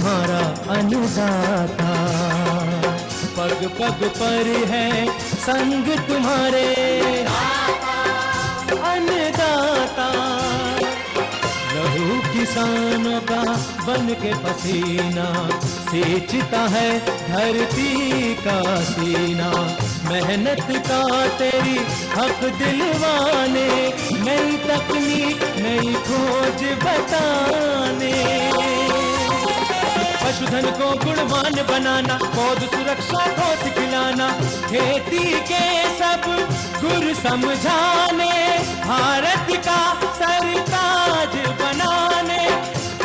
तुम्हारा अन्नदाता, पग पग पर है संग तुम्हारे अन्नदाता। लहू किसानों का बन के पसीना सींचता है धरती का सीना। मेहनत का तेरी हक दिलवाने, नई तकनीक नई खोज बताने। पशुधन को गुणवान बनाना, पौध सुरक्षा को सिखलाना, खेती के सब गुर समझाने, भारत का सरताज बनाने।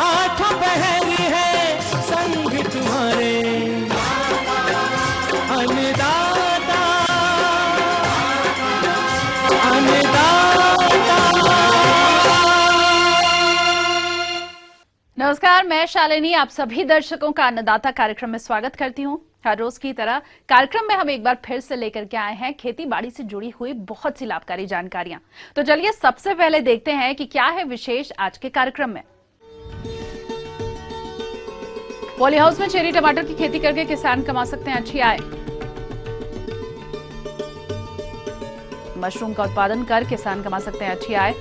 आठों पहर है संग तुम्हारे अन्नदाता, नमस्कार, मैं शालिनी आप सभी दर्शकों का अन्नदाता कार्यक्रम में स्वागत करती हूं। हर रोज की तरह कार्यक्रम में हम एक बार फिर से लेकर के आए हैं खेती बाड़ी से जुड़ी हुई बहुत सी लाभकारी जानकारियां। तो चलिए सबसे पहले देखते हैं कि क्या है विशेष आज के कार्यक्रम में। पॉली हाउस में चेरी टमाटर की खेती करके किसान कमा सकते हैं अच्छी आय। मशरूम का उत्पादन कर किसान कमा सकते हैं अच्छी आय।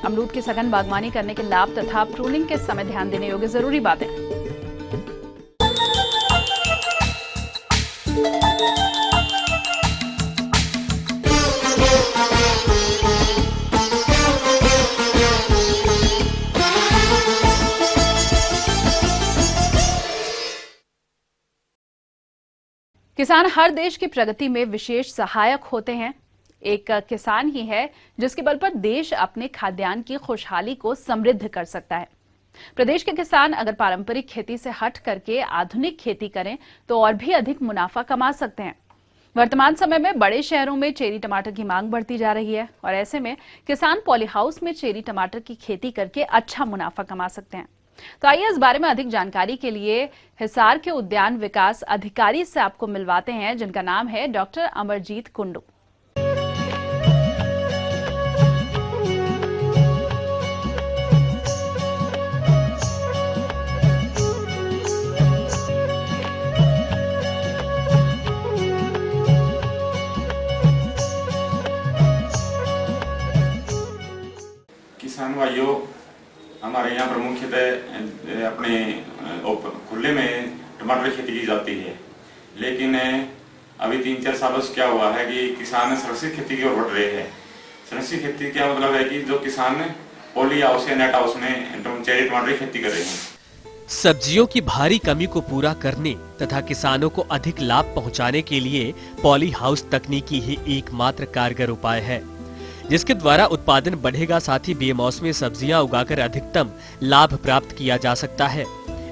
अमरूद की सघन बागवानी करने के लाभ तथा प्रूनिंग के समय ध्यान देने योग्य जरूरी बातें। किसान हर देश की प्रगति में विशेष सहायक होते हैं। एक किसान ही है जिसके बल पर देश अपने खाद्यान्न की खुशहाली को समृद्ध कर सकता है। प्रदेश के किसान अगर पारंपरिक खेती से हट करके आधुनिक खेती करें तो और भी अधिक मुनाफा कमा सकते हैं। वर्तमान समय में बड़े शहरों में चेरी टमाटर की मांग बढ़ती जा रही है और ऐसे में किसान पॉली हाउस में चेरी टमाटर की खेती करके अच्छा मुनाफा कमा सकते हैं। तो आइए इस बारे में अधिक जानकारी के लिए हिसार के उद्यान विकास अधिकारी से आपको मिलवाते हैं, जिनका नाम है डॉक्टर अमरजीत कुंडू। किसान भाइयों, हमारे यहाँ पर मुख्यतः अपने खुले में टमाटर की खेती की जाती है, लेकिन अभी 3-4 सालों से क्या हुआ है कि किसान सुरक्षित खेती की ओर बढ़ रहे हैं। सुरक्षित खेती क्या मतलब है कि जो किसान पॉली हाउस या नेट हाउस में चेरी टमाटर की खेती कर रहे हैं। सब्जियों की भारी कमी को पूरा करने तथा किसानों को अधिक लाभ पहुंचाने के लिए पॉली हाउस तकनीकी ही एकमात्र कारगर उपाय है, जिसके द्वारा उत्पादन बढ़ेगा, साथ ही बेमौसमी सब्जियां उगाकर अधिकतम लाभ प्राप्त किया जा सकता है।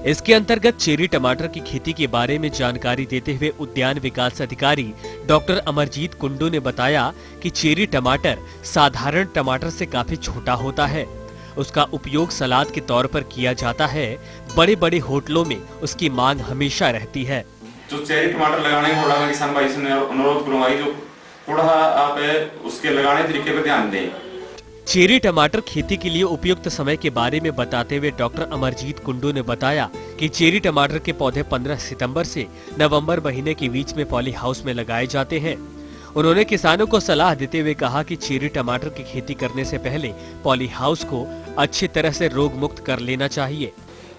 इसके अंतर्गत चेरी टमाटर की खेती के बारे में जानकारी देते हुए उद्यान विकास अधिकारी डॉक्टर अमरजीत कुंडू ने बताया कि चेरी टमाटर साधारण टमाटर से काफी छोटा होता है। उसका उपयोग सलाद के तौर पर किया जाता है। बड़े बड़े होटलों में उसकी मांग हमेशा रहती है। जो चेरी टमाटर लगाने को मैं किसान भाई से अनुरोध करूंगा जो थोड़ा आप उसके लगाने तरीके पर ध्यान दें। चेरी टमाटर खेती के लिए उपयुक्त समय के बारे में बताते हुए डॉक्टर अमरजीत कुंडू ने बताया कि चेरी टमाटर के पौधे 15 सितंबर से नवंबर महीने के बीच में पॉली हाउस में लगाए जाते हैं। उन्होंने किसानों को सलाह देते हुए कहा कि चेरी टमाटर की खेती करने से पहले पॉली हाउस को अच्छी तरह से रोग मुक्त कर लेना चाहिए।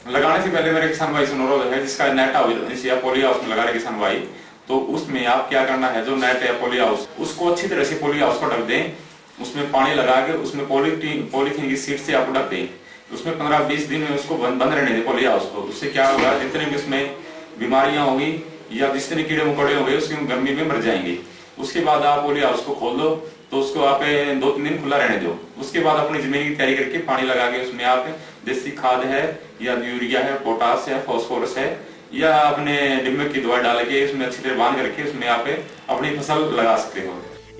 लगाने से पहले मेरे किसान भाई से अनुरोध है, जिसका नेट हाउस या पॉली हाउस में लगा रहे किसान भाई, तो उसमें आप क्या करना है, जो नेट या पॉली हाउस उसको अच्छी तरह से पॉली हाउस को ढक दें। उसमें पानी लगा के उसमें पॉलीथीन की शीट से आपको ढक दें। उसमें 15-20 दिन में उसको बंद रहने दें पॉली हाउस को। उससे क्या होगा, जितने भी उसमें बीमारियां होगी या जितने कीड़े मकोड़े होंगे उसकी गर्मी में मर जाएंगे। उसके बाद आप पॉली हाउस को खोल दो, तो उसको आप 2-3 दिन खुला रहने दो। उसके बाद अपनी जमीन की तैयारी करके पानी लगा के उसमें आप देसी खाद है या यूरिया है, पोटास है, फास्फोरस है या अपने डिम्बे की दवा डाल के उसमें अच्छी तरह बांध करके उसमें आप अपनी फसल लगा सकते हो।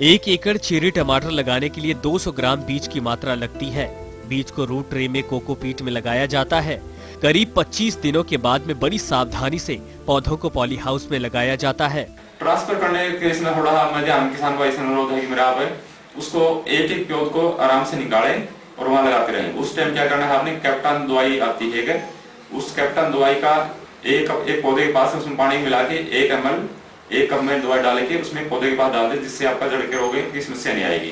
1 एकड़ चेरी टमाटर लगाने के लिए 200 ग्राम बीज की मात्रा लगती है। बीज को रूट ट्रे में कोकोपीट में लगाया जाता है। करीब 25 दिनों के बाद में बड़ी सावधानी से पौधों को पॉली हाउस में लगाया जाता है। ट्रांसफर करने के इसमें थोड़ा मैं ध्यान किसान भाई से अनुरोध है कि मेरा आप उसको एक-एक पौध को आराम से निकालें और वहां लगाते रहें। उस टाइम क्या करना है आपने, कैप्टन दवाई आती है, उस कैप्टन दवाई का एक पौधे के पास उसमें पानी मिला के 1 ml 1 कप में दवाई डाल के उसमें पौधे के पास डाल दे, जिससे आपका जड़ के रोग की समस्या नहीं आएगी।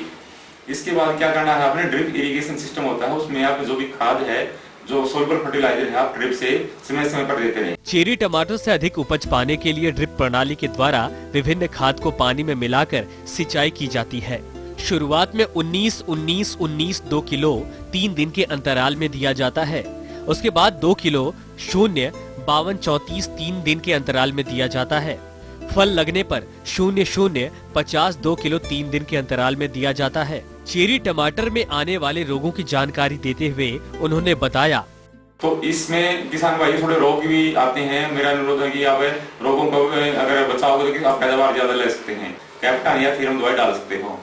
इसके बाद क्या करना है आपने, ड्रिप इरिगेशन सिस्टम होता है, उसमें आप जो भी खाद है, जो सोल्युबल फर्टिलाइजर है, आप ड्रिप से समय समय पर देते रहें। चेरी टमाटर से अधिक उपज पाने के लिए ड्रिप प्रणाली के द्वारा विभिन्न खाद को पानी में मिलाकर सिंचाई की जाती है। शुरुआत में 19-19-19 2 किलो 3 दिन के अंतराल में दिया जाता है। उसके बाद 2 किलो 0-52-34 3 दिन के अंतराल में दिया जाता है। फल लगने पर 0-0-50 2 किलो 3 दिन के अंतराल में दिया जाता है। चेरी टमाटर में आने वाले रोगों की जानकारी देते हुए उन्होंने बताया, तो इसमें किसान भाई थोड़े रोग भी आते हैं। मेरा अनुरोध है कि आप रोगों को अगर बचाओगे तो आप पैदावार ज्यादा ले सकते हैं। कैप्टन या थीरम दवाई डाल सकते हो।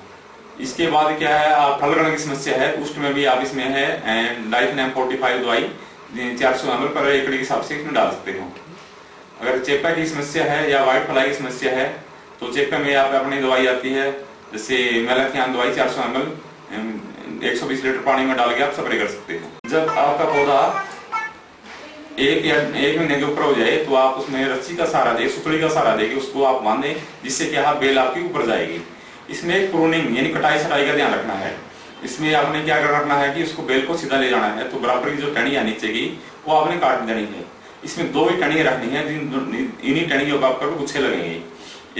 इसके बाद क्या है, आप फल लगने की समस्या है, उस में भी आप इसमें है डाइफेनम 45 दवाई 400 ml पर एकड़ के हिसाब से इसमें डाल सकते हो। अगर चेपा की समस्या है या व्हाइट फ्लाई की समस्या है तो चेपा में आप अपनी दवाई आती है, जैसे मेलाथियान दवाई 400 ml 120 लीटर पानी में डाल के आप स्प्रे कर सकते हो। जब आपका पौधा 1 महीने के ऊपर हो जाए तो आप उसमें रस्सी का सहारा दे, सुतड़ी का सहारा देके उसको आप बांधे, जिससे क्या बेल आपकी ऊपर जाएगी। इसमें प्रूनिंग यानी कटाई छटाई का ध्यान रखना है। इसमें आपने क्या रखना है कि उसको बेल को सीधा ले जाना है, तो बराबर की जो टहनी है नीचे की वो आपने काट देनी है। इसमें 2 ही टहनियां रखनी है, इन्हीं टहनियों का आपको गुच्छे लगेंगे।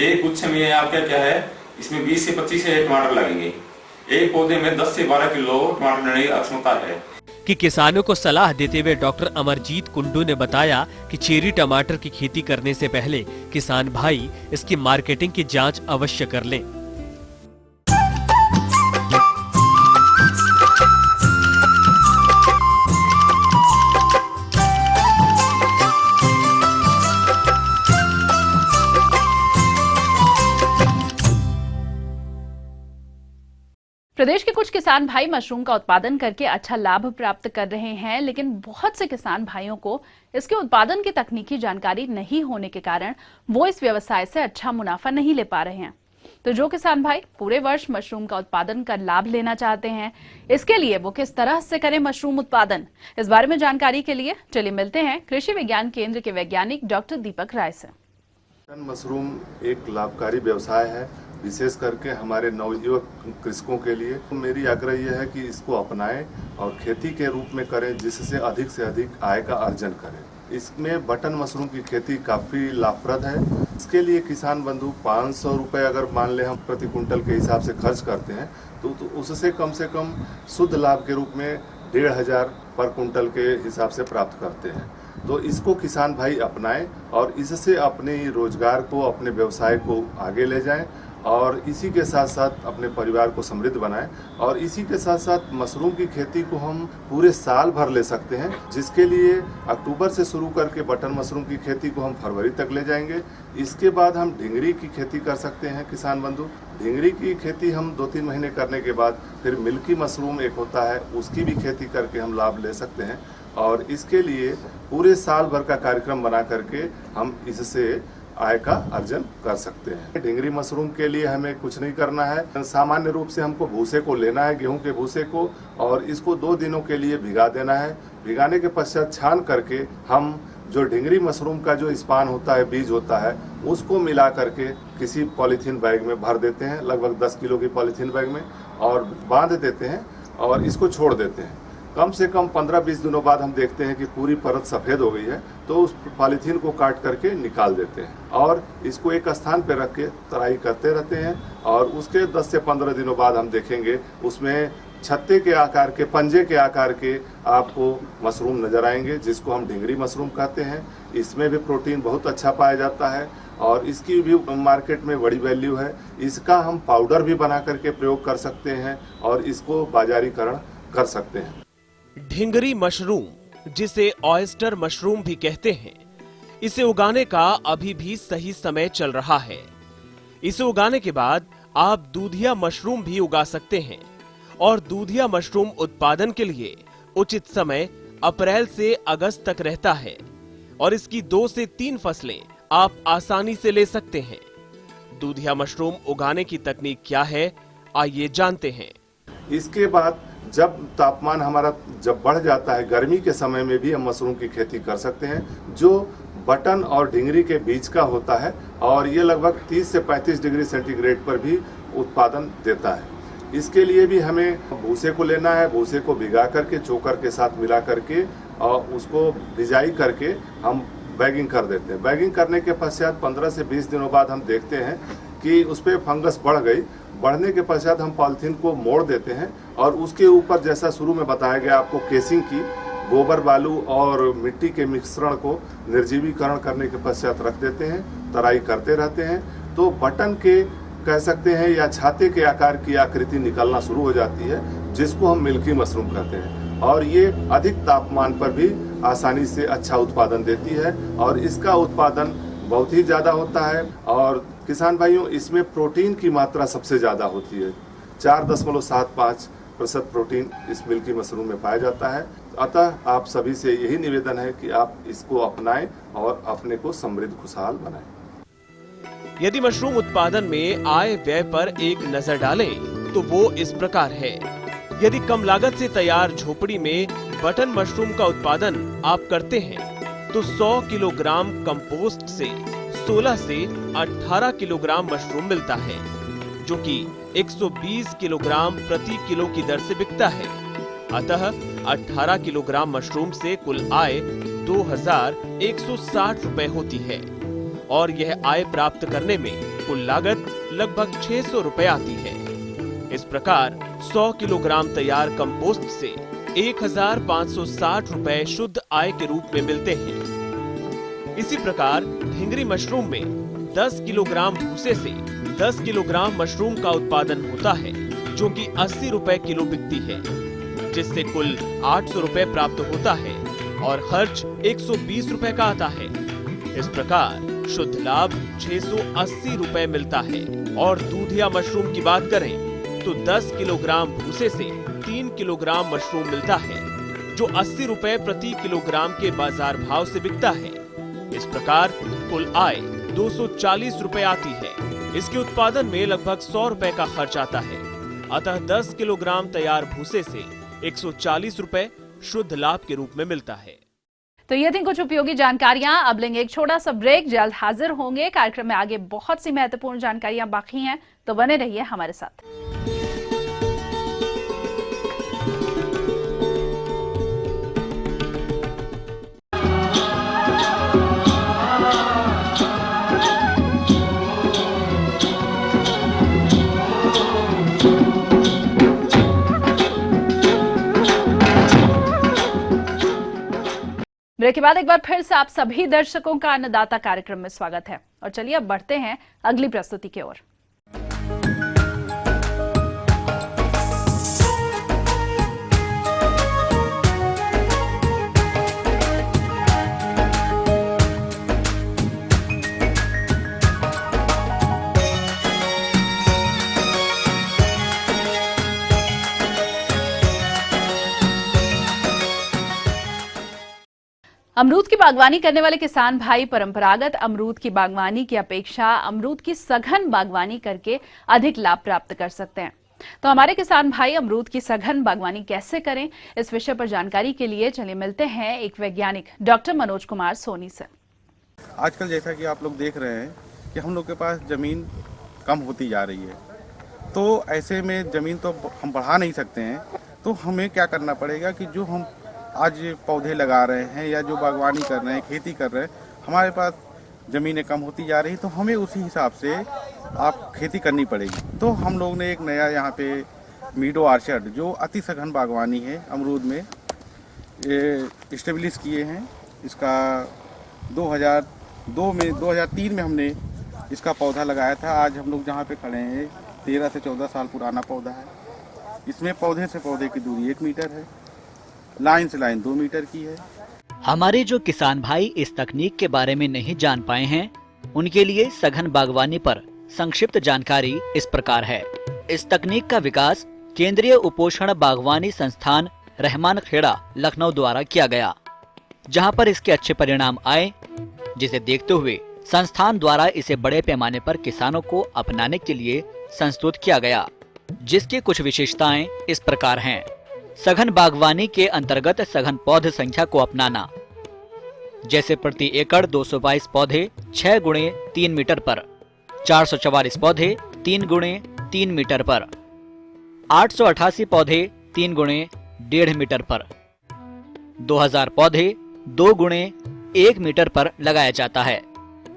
एक गुच्छे में आपका क्या है, इसमें 20 से 25 टमाटर लगेंगे। एक पौधे में 10 से 12 किलो टमाटर लेने की क्षमता है। कि किसानों को सलाह देते हुए डॉक्टर अमरजीत कुंडू ने बताया कि चेरी टमाटर की खेती करने से पहले किसान भाई इसकी मार्केटिंग की जांच अवश्य कर लें। प्रदेश के कुछ किसान भाई मशरूम का उत्पादन करके अच्छा लाभ प्राप्त कर रहे हैं, लेकिन बहुत से किसान भाइयों को इसके उत्पादन की तकनीकी जानकारी नहीं होने के कारण वो इस व्यवसाय से अच्छा मुनाफा नहीं ले पा रहे हैं। तो जो किसान भाई पूरे वर्ष मशरूम का उत्पादन कर लाभ लेना चाहते हैं, इसके लिए वो किस तरह से करें मशरूम उत्पादन, इस बारे में जानकारी के लिए चलिए मिलते हैं कृषि विज्ञान केंद्र के वैज्ञानिक डॉक्टर दीपक राय से। मशरूम एक लाभकारी व्यवसाय है, विशेष करके हमारे नवयुवक कृषकों के लिए। मेरी आग्रह यह है कि इसको अपनाएं और खेती के रूप में करें, जिससे अधिक से अधिक आय का अर्जन करें। इसमें बटन मशरूम की खेती काफ़ी लाभप्रद है। इसके लिए किसान बंधु 500 रुपये अगर मान ले हम प्रति कुंटल के हिसाब से खर्च करते हैं तो उससे कम से कम शुद्ध लाभ के रूप में 1500 पर कुंटल के हिसाब से प्राप्त करते हैं। तो इसको किसान भाई अपनाएं और इससे अपने रोजगार को, अपने व्यवसाय को आगे ले जाएं और इसी के साथ साथ अपने परिवार को समृद्ध बनाएं। और इसी के साथ साथ मशरूम की खेती को हम पूरे साल भर ले सकते हैं, जिसके लिए अक्टूबर से शुरू करके बटन मशरूम की खेती को हम फरवरी तक ले जाएंगे। इसके बाद हम ढिंगरी की खेती कर सकते हैं किसान बंधु। ढिंगरी की खेती हम 2-3 महीने करने के बाद फिर मिल्की मशरूम एक होता है, उसकी भी खेती करके हम लाभ ले सकते हैं। और इसके लिए पूरे साल भर का कार्यक्रम बना करके हम इससे आय का अर्जन कर सकते हैं। ढिंगरी मशरूम के लिए हमें कुछ नहीं करना है, सामान्य रूप से हमको भूसे को लेना है, गेहूं के भूसे को, और इसको 2 दिनों के लिए भिगा देना है। भिगाने के पश्चात छान करके हम जो ढिंगरी मशरूम का जो स्पान होता है, बीज होता है, उसको मिला करके किसी पॉलीथीन बैग में भर देते हैं, लगभग 10 किलो की पॉलीथीन बैग में, और बांध देते हैं और इसको छोड़ देते हैं। कम से कम 15-20 दिनों बाद हम देखते हैं कि पूरी परत सफ़ेद हो गई है, तो उस पॉलीथीन को काट करके निकाल देते हैं और इसको एक स्थान पर रख के तराई करते रहते हैं। और उसके 10 से 15 दिनों बाद हम देखेंगे उसमें छत्ते के आकार के, पंजे के आकार के आपको मशरूम नजर आएंगे, जिसको हम ढिंगरी मशरूम कहते हैं। इसमें भी प्रोटीन बहुत अच्छा पाया जाता है और इसकी भी मार्केट में बड़ी वैल्यू है। इसका हम पाउडर भी बना करके प्रयोग कर सकते हैं और इसको बाजारीकरण कर सकते हैं। ढिंगरी मशरूम, जिसे ऑयस्टर मशरूम भी कहते हैं, इसे उगाने का अभी भी सही समय चल रहा है। इसे उगाने के बाद आप दूधिया मशरूम भी उगा सकते हैं और दूधिया मशरूम उत्पादन के लिए उचित समय अप्रैल से अगस्त तक रहता है और इसकी 2 से 3 फसलें आप आसानी से ले सकते हैं। दूधिया मशरूम उगाने की तकनीक क्या है, आइए जानते हैं। इसके बाद जब तापमान हमारा जब बढ़ जाता है, गर्मी के समय में भी हम मशरूम की खेती कर सकते हैं, जो बटन और ढिंगरी के बीच का होता है और ये लगभग 30 से 35 डिग्री सेंटीग्रेड पर भी उत्पादन देता है। इसके लिए भी हमें भूसे को लेना है, भूसे को भिगा करके चोकर के साथ मिला करके और उसको भिजाई करके हम बैगिंग कर देते हैं। बैगिंग करने के पश्चात 15 से 20 दिनों बाद हम देखते हैं कि उस पर फंगस बढ़ गई। बढ़ने के पश्चात हम पॉलीथीन को मोड़ देते हैं और उसके ऊपर जैसा शुरू में बताया गया आपको केसिंग की, गोबर बालू और मिट्टी के मिश्रण को निर्जीवीकरण करने के पश्चात रख देते हैं, तराई करते रहते हैं, तो बटन के कह सकते हैं या छाते के आकार की आकृति निकलना शुरू हो जाती है, जिसको हम मिल्की मशरूम कहते हैं। और ये अधिक तापमान पर भी आसानी से अच्छा उत्पादन देती है और इसका उत्पादन बहुत ही ज़्यादा होता है। और किसान भाइयों, इसमें प्रोटीन की मात्रा सबसे ज़्यादा होती है, 4.75% प्रोटीन इस मिल्की मशरूम में पाया जाता है। अतः आप सभी से यही निवेदन है कि आप इसको अपनाएं और अपने को समृद्ध खुशहाल बनाएं। यदि मशरूम उत्पादन में आय व्यय पर एक नजर डालें तो वो इस प्रकार है। यदि कम लागत से तैयार झोपड़ी में बटन मशरूम का उत्पादन आप करते हैं तो 100 किलोग्राम कंपोस्ट से 16 से 18 किलोग्राम मशरूम मिलता है, जो कि 120 किलोग्राम प्रति किलो की दर से बिकता है। अतः 18 किलोग्राम मशरूम से कुल आय 2160 रुपए होती है और यह आय प्राप्त करने में कुल लागत लगभग 600 रुपए आती है। इस प्रकार 100 किलोग्राम तैयार कंपोस्ट से 1560 रुपए शुद्ध आय के रूप में मिलते हैं। इसी प्रकार ढिंगरी मशरूम में 10 किलोग्राम भूसे से 10 किलोग्राम मशरूम का उत्पादन होता है, जो कि 80 रुपए किलो बिकती है, जिससे कुल 800 रुपए प्राप्त होता है और खर्च 120 रुपए का आता है। इस प्रकार शुद्ध लाभ 680 रुपए मिलता है। और दूधिया मशरूम की बात करें तो 10 किलोग्राम भूसे से 3 किलोग्राम मशरूम मिलता है, जो 80 रुपए प्रति किलोग्राम के बाजार भाव से बिकता है। इस प्रकार कुल आय 240 रुपए आती है। इसके उत्पादन में लगभग 100 रुपए का खर्च आता है। अतः 10 किलोग्राम तैयार भूसे से 140 रुपए शुद्ध लाभ के रूप में मिलता है। तो ये थी कुछ उपयोगी जानकारियां। अब लेंगे एक छोटा सा ब्रेक, जल्द हाजिर होंगे। कार्यक्रम में आगे बहुत सी महत्वपूर्ण जानकारियां बाकी हैं, तो बने रहिए हमारे साथ। ब्रेक के बाद एक बार फिर से आप सभी दर्शकों का अन्नदाता कार्यक्रम में स्वागत है और चलिए अब बढ़ते हैं अगली प्रस्तुति की ओर। अमरूद की बागवानी करने वाले किसान भाई परंपरागत अमरूद की बागवानी की अपेक्षा अमरूद की सघन बागवानी करके अधिक लाभ प्राप्त कर सकते हैं। तो हमारे किसान भाई अमरूद की सघन बागवानी कैसे करें, इस विषय पर जानकारी के लिए चलिए मिलते हैं एक वैज्ञानिक डॉक्टर मनोज कुमार सोनी से। आजकल जैसा कि आप लोग देख रहे हैं कि हम लोग के पास जमीन कम होती जा रही है, तो ऐसे में जमीन तो हम बढ़ा नहीं सकते हैं। तो हमें क्या करना पड़ेगा कि जो हम आज पौधे लगा रहे हैं या जो बागवानी कर रहे हैं, खेती कर रहे हैं, हमारे पास ज़मीनें कम होती जा रही, तो हमें उसी हिसाब से आप खेती करनी पड़ेगी। तो हम लोग ने एक नया यहाँ पे मीडो आर्चर्ड, जो अति सघन बागवानी है अमरूद में, इस्टेब्लिश किए हैं। इसका 2003 में हमने इसका पौधा लगाया था। आज हम लोग जहाँ पे खड़े हैं 13 से 14 साल पुराना पौधा है। इसमें पौधे से पौधे की दूरी 1 मीटर है, लाइन से लाइन 2 मीटर की है। हमारे जो किसान भाई इस तकनीक के बारे में नहीं जान पाए हैं, उनके लिए सघन बागवानी पर संक्षिप्त जानकारी इस प्रकार है। इस तकनीक का विकास केंद्रीय उपोषण बागवानी संस्थान रहमान खेड़ा लखनऊ द्वारा किया गया, जहां पर इसके अच्छे परिणाम आए, जिसे देखते हुए संस्थान द्वारा इसे बड़े पैमाने पर किसानों को अपनाने के लिए संस्तुत किया गया, जिसकी कुछ विशेषताएं इस प्रकार हैं। सघन बागवानी के अंतर्गत सघन पौध संख्या को अपनाना, जैसे प्रति एकड़ 222 पौधे 6 गुणे 3 मीटर पर, 444 पौधे 3 गुणे 3 मीटर पर, 888 पौधे 3 गुणे 1.5 मीटर पर, 2000 पौधे 2 गुणे 1 मीटर पर लगाया जाता है,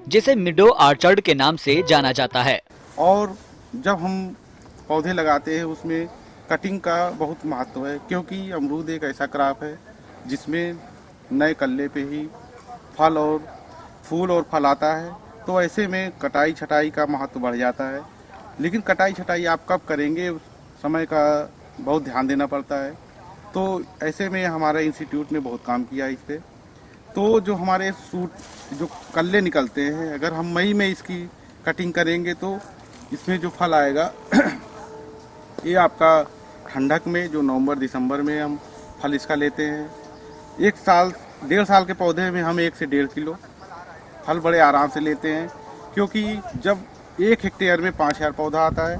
जिसे मिडो आर्चर्ड के नाम से जाना जाता है। और जब हम पौधे लगाते हैं उसमें कटिंग का बहुत महत्व है, क्योंकि अमरूद एक ऐसा क्रॉप है जिसमें नए कल्ले पे ही फल और फूल और फल आता है। तो ऐसे में कटाई छटाई का महत्व बढ़ जाता है। लेकिन कटाई छटाई आप कब करेंगे, समय का बहुत ध्यान देना पड़ता है। तो ऐसे में हमारे इंस्टीट्यूट ने बहुत काम किया इस पे। तो जो हमारे सूट जो कल्ले निकलते हैं, अगर हम मई में इसकी कटिंग करेंगे तो इसमें जो फल आएगा ये आपका ठंडक में, जो नवंबर दिसंबर में हम फल इसका लेते हैं, 1 साल के पौधे में हम 1 से 1.5 किलो फल बड़े आराम से लेते हैं। क्योंकि जब 1 हेक्टेयर में 5000 पौधा आता है,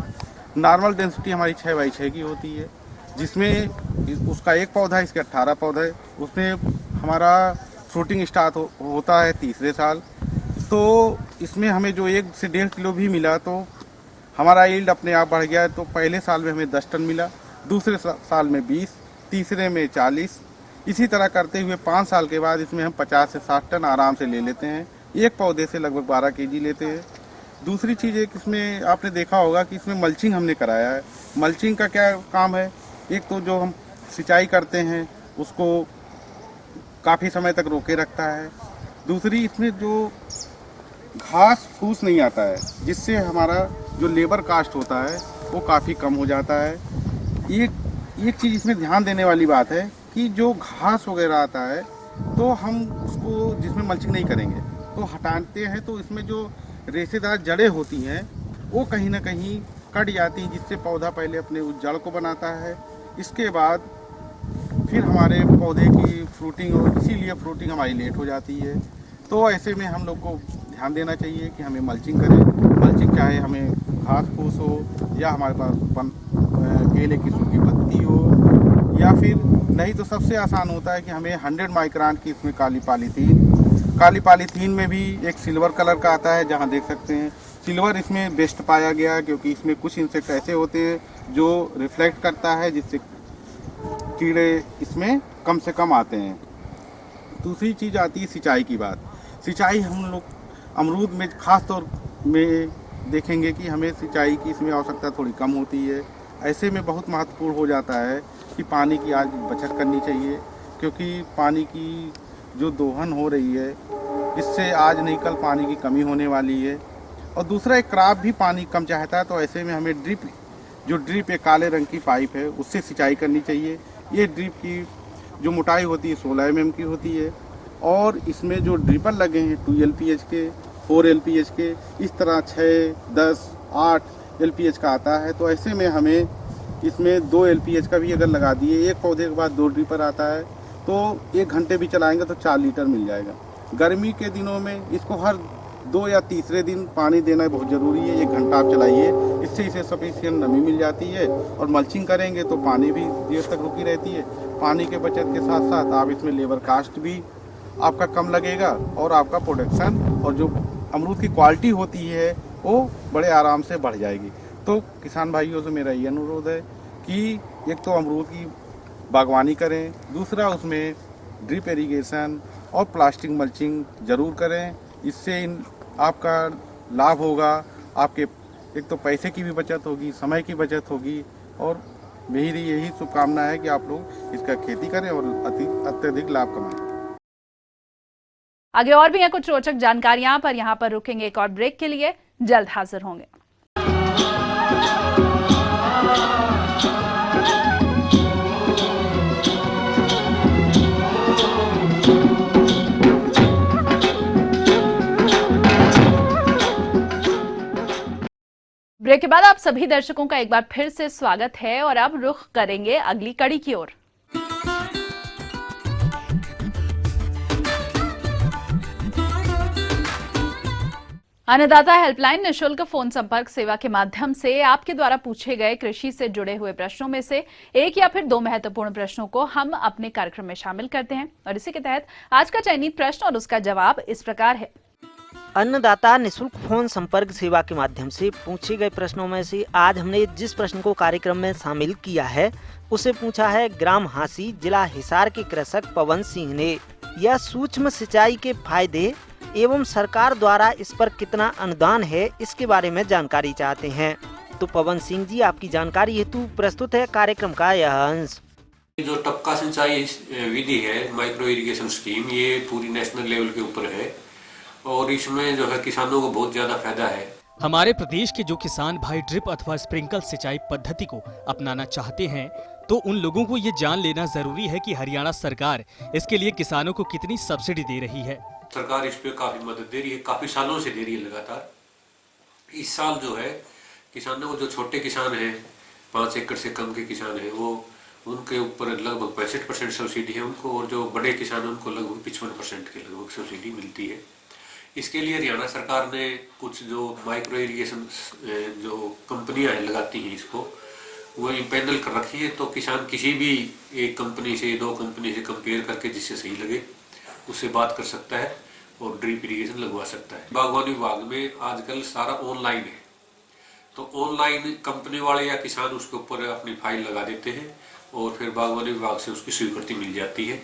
नॉर्मल डेंसिटी हमारी 6 बाई 6 की होती है, जिसमें उसका एक पौधा, इसके 18 पौधे, उसमें हमारा फ्रूटिंग स्टार्ट होता है तीसरे साल। तो इसमें हमें जो 1 से 1.5 किलो भी मिला तो हमारा यील्ड अपने आप बढ़ गया। तो पहले साल में हमें 10 टन मिला, दूसरे साल में 20, तीसरे में 40, इसी तरह करते हुए 5 साल के बाद इसमें हम 50 से 60 टन आराम से ले लेते हैं। एक पौधे से लगभग 12 केजी लेते हैं। दूसरी चीज़ एक इसमें आपने देखा होगा कि इसमें मल्चिंग हमने कराया है। मल्चिंग का क्या काम है, एक तो जो हम सिंचाई करते हैं उसको काफ़ी समय तक रोके रखता है। दूसरी इसमें जो घास फूस नहीं आता है, जिससे हमारा जो लेबर कास्ट होता है वो काफ़ी कम हो जाता है। एक चीज़ इसमें ध्यान देने वाली बात है कि जो घास वगैरह आता है तो हम उसको, जिसमें मल्चिंग नहीं करेंगे तो हटाते हैं, तो इसमें जो रेशेदार जड़ें होती हैं वो कहीं ना कहीं कट जाती हैं, जिससे पौधा पहले अपने उस जड़ को बनाता है। इसके बाद फिर हमारे पौधे की फ्रूटिंग, और इसीलिए फ्रूटिंग हमारी लेट हो जाती है। तो ऐसे में हम लोग को ध्यान देना चाहिए कि हमें मल्चिंग करें। मल्चिंग चाहे हमें घास फूस हो, या हमारे पास केले की सूखी पत्ती हो, या फिर नहीं तो सबसे आसान होता है कि हमें 100 माइक्रोन की इसमें काली पॉलीथीन में भी एक सिल्वर कलर का आता है, जहां देख सकते हैं सिल्वर इसमें बेस्ट पाया गया, क्योंकि इसमें कुछ इंसेक्ट ऐसे होते हैं जो रिफ्लेक्ट करता है, जिससे कीड़े इसमें कम से कम आते हैं। दूसरी चीज़ आती है सिंचाई की बात। सिंचाई हम लोग अमरूद में खास तौर में देखेंगे कि हमें सिंचाई की इसमें आवश्यकता थोड़ी कम होती है। ऐसे में बहुत महत्वपूर्ण हो जाता है कि पानी की आज बचत करनी चाहिए, क्योंकि पानी की जो दोहन हो रही है इससे आज नहीं कल पानी की कमी होने वाली है। और दूसरा, एक क्रॉप भी पानी कम चाहता है, तो ऐसे में हमें ड्रिप एक काले रंग की पाइप है उससे सिंचाई करनी चाहिए। ये ड्रिप की जो मोटाई होती है 16 mm की होती है, और इसमें जो ड्रिपर लगे हैं 2 LPH के, 4 LPH के, इस तरह 6, 10, 8 LPH का आता है। तो ऐसे में हमें इसमें 2 LPH का भी अगर लगा दिए, एक पौधे के बाद 2 ड्रिपर आता है, तो 1 घंटे भी चलाएंगे तो 4 लीटर मिल जाएगा। गर्मी के दिनों में इसको हर 2 या तीसरे दिन पानी देना बहुत ज़रूरी है। 1 घंटा आप चलाइए, इससे इसे सफिशिएंट नमी मिल जाती है। और मल्चिंग करेंगे तो पानी भी देर तक रुकी रहती है। पानी के बचत के साथ साथ आप इसमें लेबर कास्ट भी आपका कम लगेगा, और आपका प्रोडक्शन और जो अमरूद की क्वालिटी होती है वो बड़े आराम से बढ़ जाएगी। तो किसान भाइयों से मेरा ये अनुरोध है कि एक तो अमरूद की बागवानी करें, दूसरा उसमें ड्रिप इरिगेशन और प्लास्टिक मल्चिंग ज़रूर करें। इससे आपका लाभ होगा, आपके एक तो पैसे की भी बचत होगी, समय की बचत होगी, और मेरी यही शुभकामना है कि आप लोग इसका खेती करें और अत्यधिक लाभ कमाएं। आगे और भी हैं कुछ रोचक जानकारियां, पर यहाँ पर रुकेंगे एक और ब्रेक के लिए, जल्द हाजिर होंगे। ब्रेक के बाद आप सभी दर्शकों का एक बार फिर से स्वागत है, और अब रुख करेंगे अगली कड़ी की ओर। अन्नदाता हेल्पलाइन निशुल्क फोन संपर्क सेवा के माध्यम से आपके द्वारा पूछे गए कृषि से जुड़े हुए प्रश्नों में से एक या फिर दो महत्वपूर्ण प्रश्नों को हम अपने कार्यक्रम में शामिल करते हैं और इसी के तहत आज का चयनित प्रश्न और उसका जवाब इस प्रकार है। अन्नदाता निशुल्क फोन संपर्क सेवा के माध्यम से पूछे गए प्रश्नों में से आज हमने जिस प्रश्न को कार्यक्रम में शामिल किया है उसे पूछा है ग्राम हांसी, जिला हिसार के कृषक पवन सिंह ने। यह सूक्ष्म सिंचाई के फायदे एवं सरकार द्वारा इस पर कितना अनुदान है, इसके बारे में जानकारी चाहते हैं। तो पवन सिंह जी, आपकी जानकारी हेतु प्रस्तुत है कार्यक्रम का यह अंश। जो टपका सिंचाई विधि है, माइक्रो इरिगेशन स्कीम, ये पूरी नेशनल लेवल के ऊपर है और इसमें जो है किसानों को बहुत ज्यादा फायदा है। हमारे प्रदेश के जो किसान भाई ड्रिप अथवा स्प्रिंकल सिंचाई पद्धति को अपनाना चाहते हैं तो उन लोगों को ये जान लेना जरूरी है कि हरियाणा सरकार इसके लिए किसानों को कितनी सब्सिडी दे रही है। सरकार इस पे काफी मदद दे रही है, काफी सालों से दे रही है लगातार। इस साल जो है किसानों को, जो छोटे किसान हैं, 5 एकड़ से कम के किसान हैं, वो उनके ऊपर लगभग 65% सब्सिडी है उनको, और जो बड़े किसान हैं उनको लगभग 55% के लगभग सब्सिडी मिलती है। इसके लिए हरियाणा सरकार ने कुछ जो माइक्रो इरिगेशन जो कंपनियां हैं लगाती हैं इसको, वो पैनल कर रखी है। तो किसान किसी भी एक कंपनी से, 2 कंपनी से कंपेयर करके जिससे सही लगे उससे बात कर सकता है और ड्रिप इरिगेशन लगवा सकता है। बागवानी विभाग में आजकल सारा ऑनलाइन है, तो ऑनलाइन कंपनी वाले या किसान उसके ऊपर अपनी फाइल लगा देते हैं और फिर बागवानी विभाग से उसकी स्वीकृति मिल जाती है।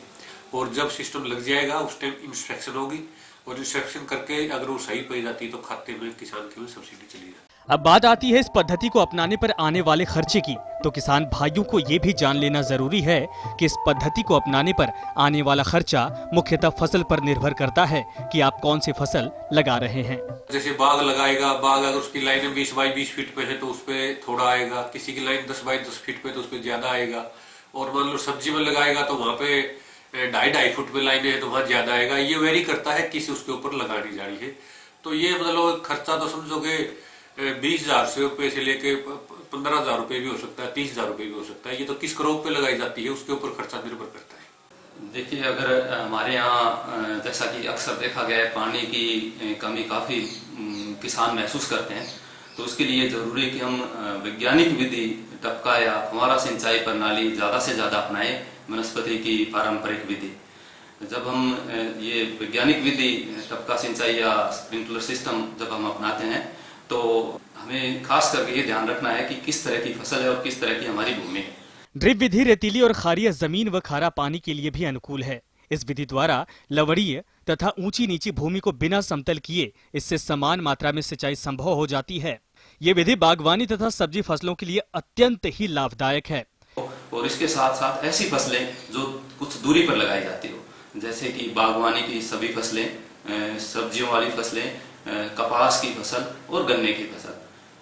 और जब सिस्टम लग जाएगा उस टाइम इंस्पेक्शन होगी और इंस्पेक्शन करके अगर वो सही पाई जाती है तो खाते में किसान के में सब्सिडी चली जाती है। अब बात आती है इस पद्धति को अपनाने पर आने वाले खर्चे की, तो किसान भाइयों को ये भी जान लेना जरूरी है कि इस पद्धति को अपनाने पर आने वाला खर्चा मुख्यतः फसल पर निर्भर करता है कि आप कौन सी फसल लगा रहे हैं। जैसे बाग लगाएगा, बाग अगर उसकी लाइन 20 बाई 20 फीट पे है तो उस पे थोड़ा आएगा, किसी की लाइन 10 बाई 10 फीट पे तो उस पे ज्यादा आएगा, और मान लो सब्जी में लगाएगा तो वहाँ पे 2.5 फुट में लाइनें है तो वहाँ ज्यादा आएगा। ये वेरी करता है किसी उसके ऊपर लगानी जा रही है। तो ये मतलब खर्चा तो समझोगे 20,000 रुपए से लेके 15,000 रुपए भी हो सकता है, 30,000 रुपए भी हो सकता है। ये तो किस क्रॉप पे लगाई जाती है उसके ऊपर खर्चा निर्भर करता है। देखिए, अगर हमारे यहाँ जैसा कि अक्सर देखा गया है पानी की कमी काफ़ी किसान महसूस करते हैं, तो उसके लिए जरूरी है कि हम वैज्ञानिक विधि टपका या फुहारा सिंचाई प्रणाली ज़्यादा से ज़्यादा अपनाएं, वनस्पति की पारंपरिक विधि। जब हम ये वैज्ञानिक विधि टपका सिंचाई या स्प्रिंकलर सिस्टम जब हम अपनाते हैं तो हमें खास करके ये ध्यान रखना है कि किस तरह की फसल है और किस तरह की हमारी भूमि है। ड्रिप विधि रेतीली और खारिया जमीन व खारा पानी के लिए भी अनुकूल है। इस विधि द्वारा लवणीय तथा ऊंची नीची भूमि को बिना समतल किए इससे समान मात्रा में सिंचाई संभव हो जाती है। ये विधि बागवानी तथा सब्जी फसलों के लिए अत्यंत ही लाभदायक है। और इसके साथ साथ ऐसी फसलें जो कुछ दूरी पर लगाई जाती हो, जैसे कि बागवानी की सभी फसलें, सब्जियों वाली फसलें, कपास की फसल और गन्ने की फसल,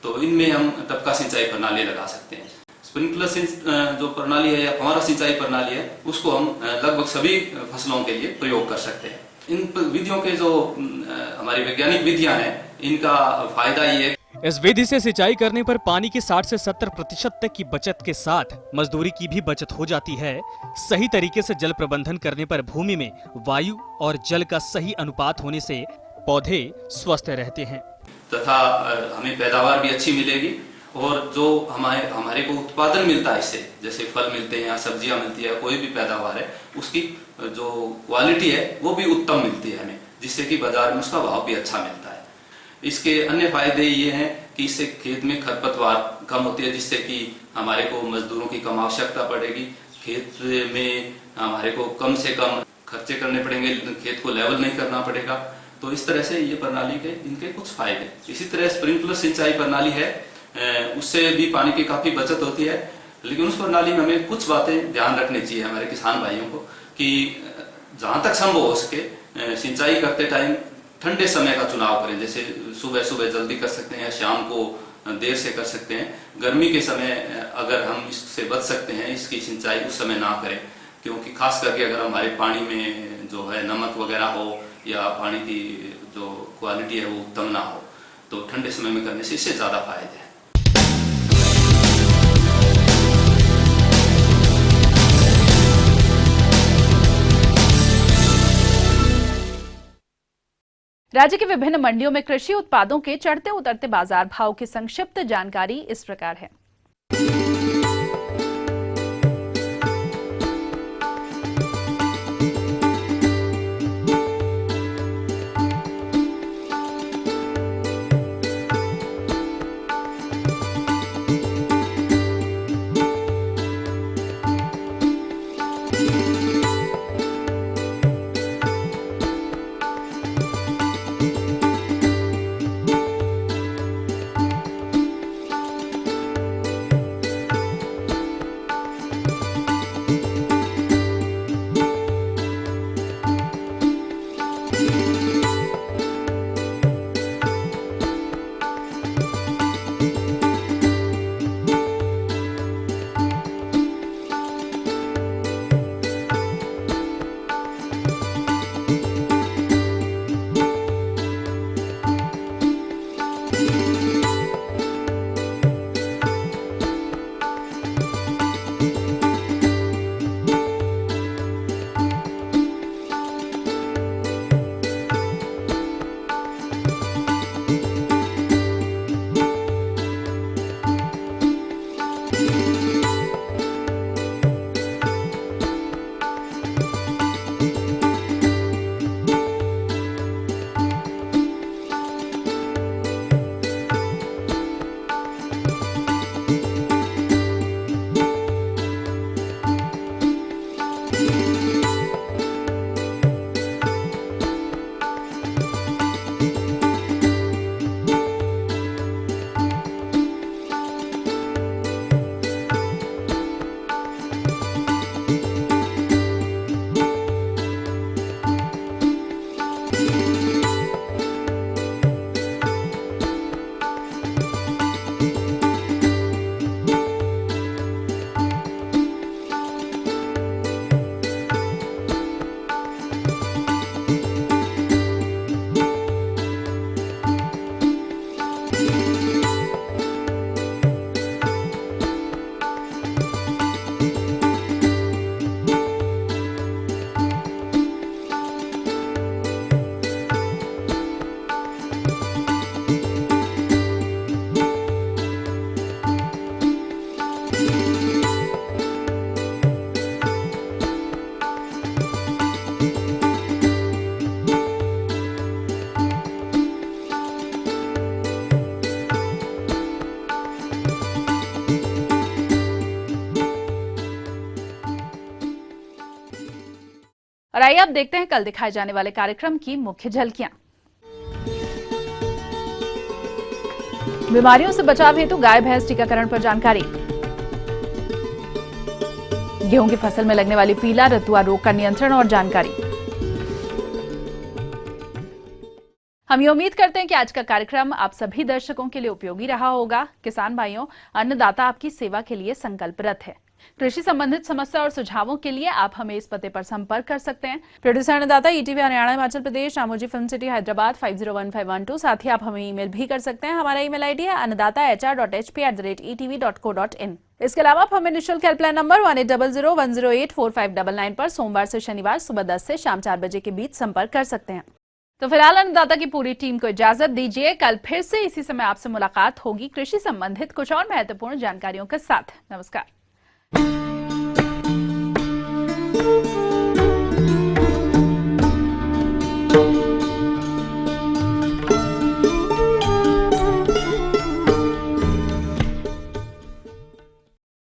तो इनमें हम टपका सिंचाई प्रणाली लगा सकते हैं। स्प्रिंकलर जो प्रणाली है या फुहारा सिंचाई प्रणाली है उसको हम लगभग सभी फसलों के लिए प्रयोग कर सकते हैं। इन विधियों के जो हमारी वैज्ञानिक विधियां हैं, इनका फायदा ये है, इस विधि से सिंचाई करने पर पानी की 60 से 70% तक की बचत के साथ मजदूरी की भी बचत हो जाती है। सही तरीके से जल प्रबंधन करने पर भूमि में वायु और जल का सही अनुपात होने से पौधे स्वस्थ रहते हैं तथा हमें पैदावार भी अच्छी मिलेगी। और जो हमारे को उत्पादन मिलता है इससे, जैसे फल मिलते हैं या सब्जियां मिलती है, कोई भी पैदावार है, उसकी जो क्वालिटी है वो भी उत्तम मिलती है हमें, जिससे कि बाजार में उसका भाव भी अच्छा मिलता है। इसके अन्य फायदे ये हैं कि इससे खेत में खरपतवार कम होती है, जिससे कि हमारे को मजदूरों की कम आवश्यकता पड़ेगी। खेत में हमारे को कम से कम खर्चे करने पड़ेंगे, खेत को लेवल नहीं करना पड़ेगा। तो इस तरह से ये प्रणाली के इनके कुछ फायदे। इसी तरह स्प्रिंकलर सिंचाई प्रणाली है, उससे भी पानी की काफी बचत होती है, लेकिन उस प्रणाली में हमें कुछ बातें ध्यान रखनी चाहिए हमारे किसान भाइयों को कि जहां तक संभव हो सके सिंचाई करते टाइम ठंडे समय का चुनाव करें। जैसे सुबह सुबह जल्दी कर सकते हैं या शाम को देर से कर सकते हैं। गर्मी के समय अगर हम इससे बच सकते हैं, इसकी सिंचाई उस समय ना करें, क्योंकि खास करके अगर हमारे पानी में जो है नमक वगैरह हो या पानी की जो क्वालिटी है वो उत्तम ना हो, तो ठंडे समय में करने से इससे ज्यादा फायदे हैं। राज्य के विभिन्न मंडियों में कृषि उत्पादों के चढ़ते उतरते बाजार भाव की संक्षिप्त जानकारी इस प्रकार है। और आइए अब देखते हैं कल दिखाए जाने वाले कार्यक्रम की मुख्य झलकियां। बीमारियों से बचाव हेतु गाय भैंस टीकाकरण पर जानकारी। गेहूं की फसल में लगने वाली पीला रतुआ रोग का नियंत्रण और जानकारी। हम ये उम्मीद करते हैं कि आज का कार्यक्रम आप सभी दर्शकों के लिए उपयोगी रहा होगा। किसान भाइयों, अन्नदाता आपकी सेवा के लिए संकल्परत है। कृषि संबंधित समस्या और सुझावों के लिए आप हमें इस पते पर संपर्क कर सकते हैं। प्रोड्यूसर अन्नदाता, ETV Haryana Himachal Pradesh, Ramoji film city Hyderabad 501512। साथ ही आप हमें ईमेल भी कर सकते हैं। हमारा ईमेल आईडी है annadaata.hp@etv.co.in। इसके अलावा आप हमें निःशुल्क हेल्पलाइन नंबर 180010845999 पर सोमवार से शनिवार सुबह 10 से शाम 4 बजे के बीच संपर्क कर सकते हैं। तो फिलहाल अन्नदाता की पूरी टीम को इजाजत दीजिए। कल फिर से इसी समय आपसे मुलाकात होगी कृषि संबंधित कुछ और महत्वपूर्ण जानकारियों के साथ। नमस्कार।